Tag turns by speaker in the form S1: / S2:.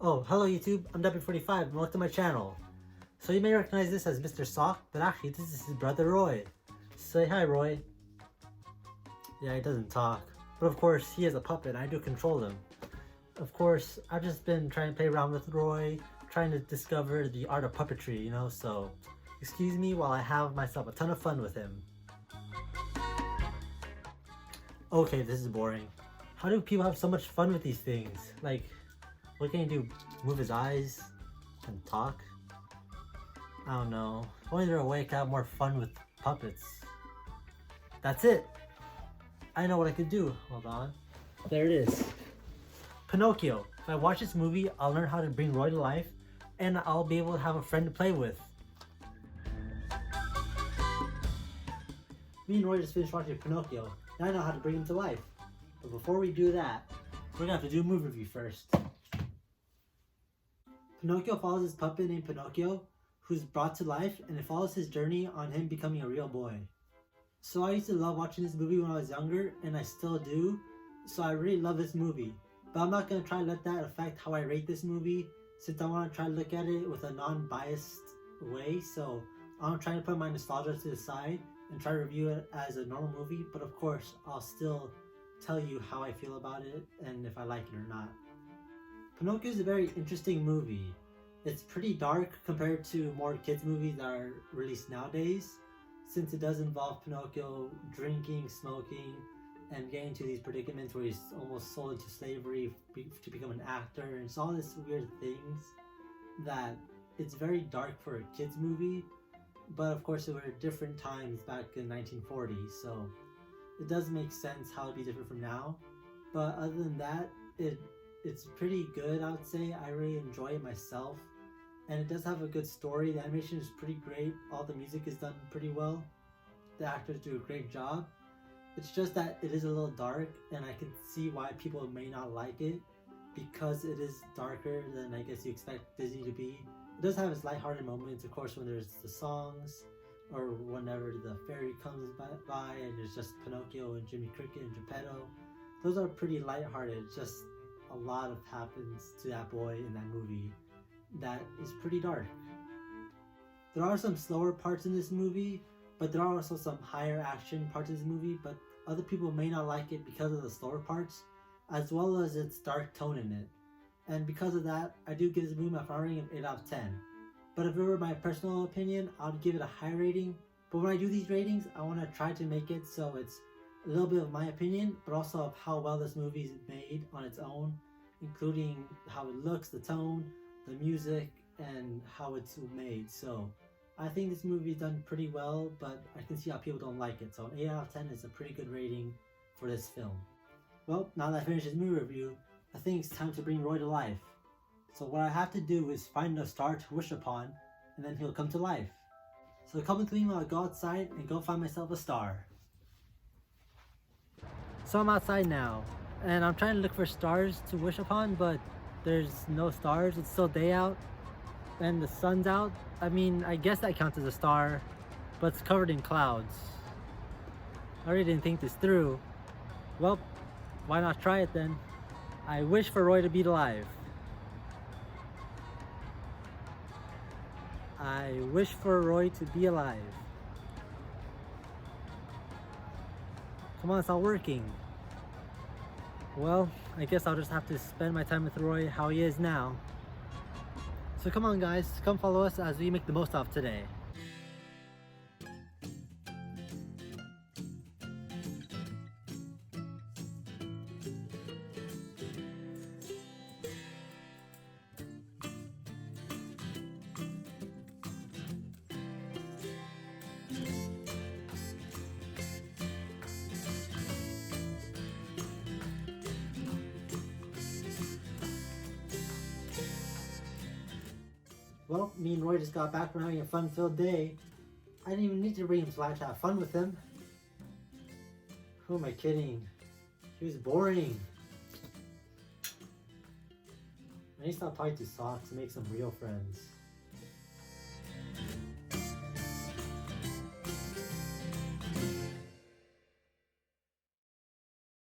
S1: Oh, hello YouTube, I'm Dapie45 and welcome to my channel. So you may recognize this as Mr. Sock, but actually this is his brother Roy. Say hi, Roy. Yeah, he doesn't talk. But of course, he is a puppet and I do control him. Of course, I've just been trying to play around with Roy, trying to discover the art of puppetry, so excuse me while I have myself a ton of fun with him. Okay, this is boring. How do people have so much fun with these things? Like, what can he do? Move his eyes and talk? I don't know. If only they're awake, I have more fun with puppets. That's it! I know what I could do. Hold on. There it is. Pinocchio. If I watch this movie, I'll learn how to bring Roy to life, and I'll be able to have a friend to play with. Me and Roy just finished watching Pinocchio. Now I know how to bring him to life. But before we do that, we're gonna have to do a movie review first. Pinocchio follows his puppet named Pinocchio, who's brought to life, and it follows his journey on him becoming a real boy. So I used to love watching this movie when I was younger, and I still do, so I really love this movie. But I'm not going to try to let that affect how I rate this movie, since I want to try to look at it with a non-biased way, so I'm trying to put my nostalgia to the side and try to review it as a normal movie, but of course, I'll still tell you how I feel about it and if I like it or not. Pinocchio is a very interesting movie. It's pretty dark compared to more kids movies that are released nowadays, since it does involve Pinocchio drinking, smoking, and getting into these predicaments where he's almost sold into slavery to become an actor, and it's all this weird things that it's very dark for a kids movie, but of course it were different times back in 1940s, so it does make sense how it'd be different from now. But other than that, it's pretty good, I would say. I really enjoy it myself, and it does have a good story. The animation is pretty great, all the music is done pretty well, the actors do a great job. It's just that it is a little dark, and I can see why people may not like it, because it is darker than I guess you expect Disney to be. It does have its lighthearted moments, of course, when there's the songs, or whenever the fairy comes by and there's just Pinocchio and Jimmy Cricket and Geppetto. Those are pretty lighthearted, just a lot of happens to that boy in that movie that is pretty dark. There are some slower parts in this movie, but there are also some higher action parts of this movie, but other people may not like it because of the slower parts, as well as its dark tone in it. And because of that, I do give this movie my final rating of 8 out of 10. But if it were my personal opinion, I'd give it a high rating. But when I do these ratings, I want to try to make it so it's a little bit of my opinion, but also of how well this movie is made on its own, including how it looks, the tone, the music, and how it's made. So I think this movie is done pretty well, but I can see how people don't like it. So an 8 out of 10 is a pretty good rating for this film. Well, now that I finished this movie review, I think it's time to bring Roy to life. So what I have to do is find a star to wish upon, and then he'll come to life. So come with me while I go outside and go find myself a star. So I'm outside now, and I'm trying to look for stars to wish upon, but there's no stars. It's still day out, and the sun's out. I mean, I guess that counts as a star, but it's covered in clouds. I really didn't think this through. Well, why not try it then? I wish for Roy to be alive. I wish for Roy to be alive. Come on, it's not working. Well, I guess I'll just have to spend my time with Roy how he is now. So come on guys, come follow us as we make the most of today. Well, me and Roy just got back from having a fun-filled day. I didn't even need to bring him to life to have fun with him. Who am I kidding? He was boring. I need to stop talking to Socks and make some real friends.